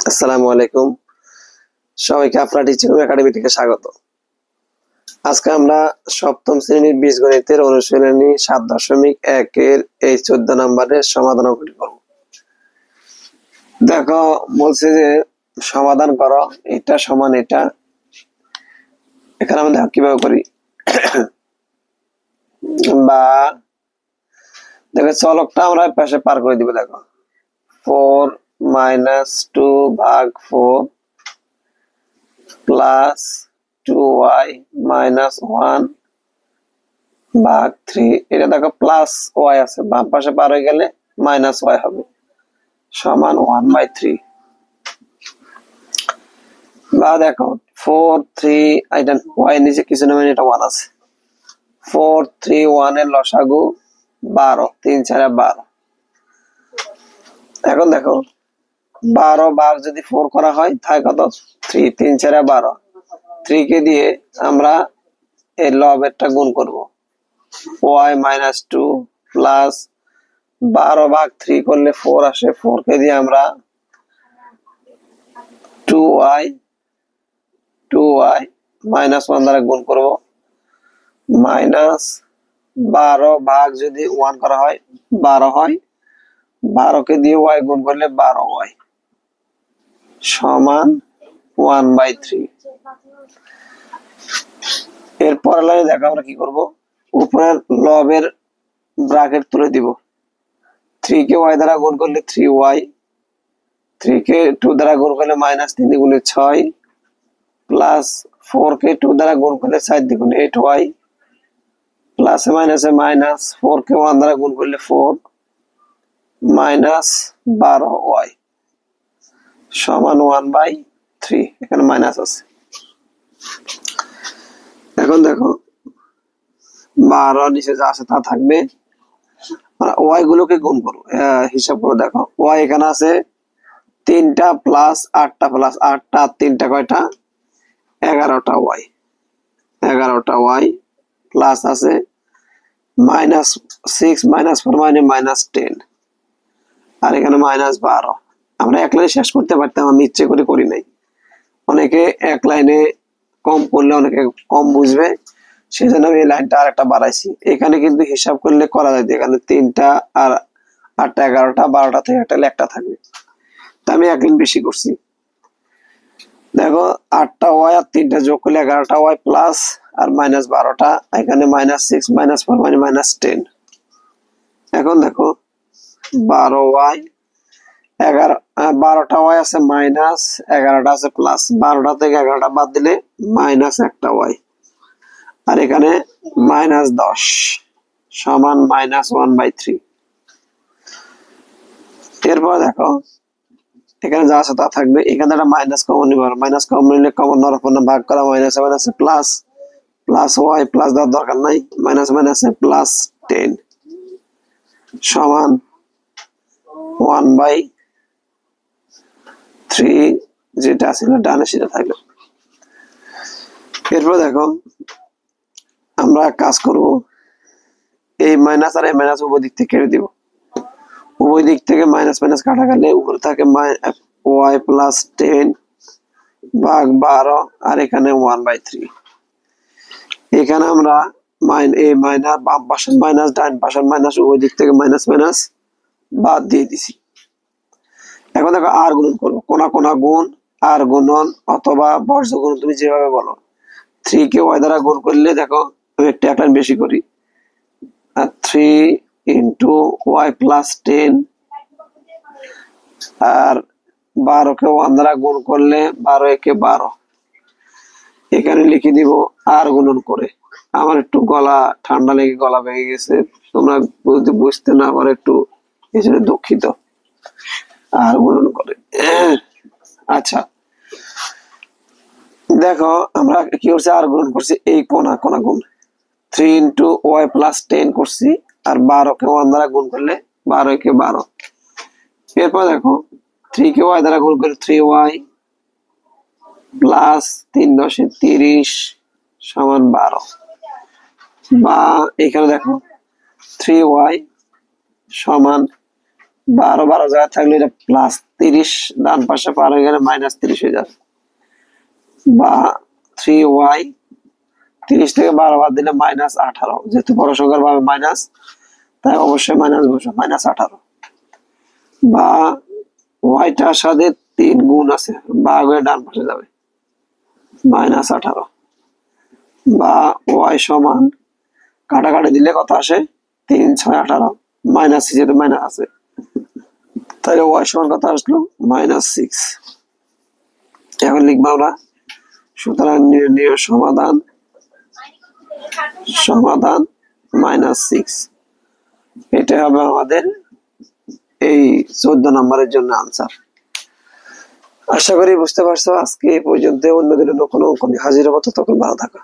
আসসালামু আলাইকুম। সবাইকে আপনার টিচিং একাডেমি থেকে স্বাগত। আজকে আমরা সপ্তম শ্রেণীর বীজগণিতের অনুশীলনী 7.1 এর এই 14 নম্বরের সমাধান করব। দেখো, বলছে যে সমাধান করো এটা সমান এটা। এখানে আমরা দেখো কিভাবে করি। বা দেখো চলকটা আমরা পাশে পার করে দিব। দেখো 4 - 2 ভাগ 4 প্লাস 2y - 1 ভাগ 3। এটা দেখো প্লাস ওয়াই আছে, বাম পাশে পার হয়ে গেলে মাইনাস ওয়াই হবে, সমান 1/3। বা দেখো 4 3 এটা ওয়াই নিচে কিছু নেই, এটা 1 আছে। 4 3 1 এর লসাগু 12, 3 4 12। এখন দেখো 12 ভাগ যদি 4 করা হয় তাহলে কত? 3 3 4 12। 3 কে দিয়ে আমরা এই লবেরটা গুণ করব। y - 2 প্লাস 12 ভাগ 3 করলে 4 আসে, 4 কে দিয়ে আমরা 2y -1 দ্বারা গুণ করব। -12 ভাগ যদি 1 করা হয় 12 হয়, 12 কে দিয়ে y গুণ করলে 12y সমান 1/3। এরপর লাইনে দেখো আমরা কি করব। উপরের লবের ব্র্যাকেট তুলে দিব। 3 কে y দ্বারা গুণ করলে 3y, 3 কে 2 দ্বারা গুণ করলে -3 দ্বিগুণে 6 প্লাস 4 কে 2 দ্বারা গুণ করলে 4 দ্বিগুণে 8y প্লাস মাইনাসে মাইনাস 4 কে 1 দ্বারা গুণ করলে 4 -12y সমান 1/3। এখানে মাইনাস আছে। এখন দেখো 12 নিচে যা আছে তা থাকবে, ওয়াই গুলোকে গুণ করো। হিসাব করে দেখো ওয়াই এখানে আছে 3টা প্লাস 8টা প্লাস 8টা আর 3টা কয়টা? 11টা ওয়াই। 11টা ওয়াই প্লাস আছে -6 -4 মানে -10 আর এখানে -12। আমরা এক লাইনে শেষ করতে পারতাম, আমি ইচ্ছে করে করি নাই। অনেকে এক লাইনে কম করলে অনেকে কম বুঝবে, সেজন্য আমি এই লাইনটা আর একটা বাড়াইছি। এখানে কিন্তু হিসাব করলে করা যায়, এখানে 3টা আর 8টা 11টা 12টা থেকে একটা থাকবে, তা আমি এক লাইন বেশি করছি। দেখো 8টা ওয়াই আর 3টা যোগ করলে 11টা ওয়াই প্লাস আর -12টা, এখানে -6 -4 মানে -10। এখন দেখো 12y 12টা ওয়াই আছে মাইনাস, 11টা আছে প্লাস, 12টা থেকে 11টা বাদ দিলে -1টা ওয়াই আর এখানে -10 সমান -1/3। এরপর দেখো এখানে যা আছে তা থাকবে, এখানে একটা মাইনাস কমন নিবে, মাইনাস কমন নিলে কমন নেওয়ার পর ভাগ করা মাইনাস মাইনাসে প্লাস, প্লাস ওয়াই প্লাস দেওয়ার দরকার নাই, মাইনাস মাইনাসে প্লাস 10 সমান 1/3। যেটা ছিল ডানে সেটা থাকলো। এরপর দেখো আমরা কাজ করব, এই মাইনাস আর এই মাইনাস উভয় দিক থেকে কেটে দিব। উভয় দিক থেকে মাইনাস মাইনাস কাটা গেলে উপরে থাকে ওয়াই প্লাস 10 ভাগ 12 আর এখানে 1/3। এখানে আমরা এই মাইনাস বাম পাশের মাইনাস ডান পাশের মাইনাস উভয় দিক থেকে মাইনাস মাইনাস বাদ দিয়ে দিছি। এখন দেখো আর গুণন করবো, কোনা কোনা গুণ, আর গুণন অথবা বর্জ্য গুণ, তুমি যেভাবে বলো। 3 কে ওয়াই দ্বারা গুণ করলে দেখো আমি একটা লাইন বেশি করি, 3 ইন্টু ওয়াই প্লাস 10 আর 12 কে 1 দ্বারা গুণ করলে 12 একে 12। এখানে লিখে দিব আর গুণন করে। আমার একটু গলা ঠান্ডা লেগে গলা ভেঙে গেছে, তোমরা যদি বুঝতে না পারো একটু এই জন্য দুঃখিত। আর গুণন করে। আচ্ছা দেখো আমরা কি করছি, আর গুণন করছি, এই কোনা কোনা গুণ 3 ইন্টু ওয়াই প্লাস 10 করছি আর 12 কে 1 দ্বারা গুণ করলে 12 একে 12। এরপর দেখো 3 কে ওয়াই দ্বারা গুণ করে 3y প্লাস 3 10 30 সমান 12। বা এখানে দেখো 3y সমান 12 12 জায়গায় থাকলে এটা প্লাস 30 ডান পাশে পার হয়ে গেলে মাইনাস 30 হয়ে যাবে, বা 3y 30 থেকে 12 বাদ দিলে মাইনাস 18, যেহেতু বড় সংখ্যার ভাবে মাইনাস তাই অবশ্যই মাইনাস বসে মাইনাস 18, বা ওয়াইটার সাথে 3 গুণ আছে ভাগ হয়ে ডান পাশে যাবে মাইনাস 18, বা ওয়াই সমান কাটাকাটি দিলে কত আসে 3 6 18, মাইনাস যেহেতু মাইনাস আছে তাহলে ওয়াই সমান কত আসলো -6। এখন লিখবো আমরা, সুতরাং নির্ণয় সমাধান সমাধান -6, এটা হবে আমাদের এই 14 নম্বরের জন্য আনসার। আশা করি বুঝতে পারছো। আজকে এই পর্যন্ত, অন্য দিন কোনো অঙ্ক নিয়ে হাজির হবো, ততক্ষণ ভালো থাকো।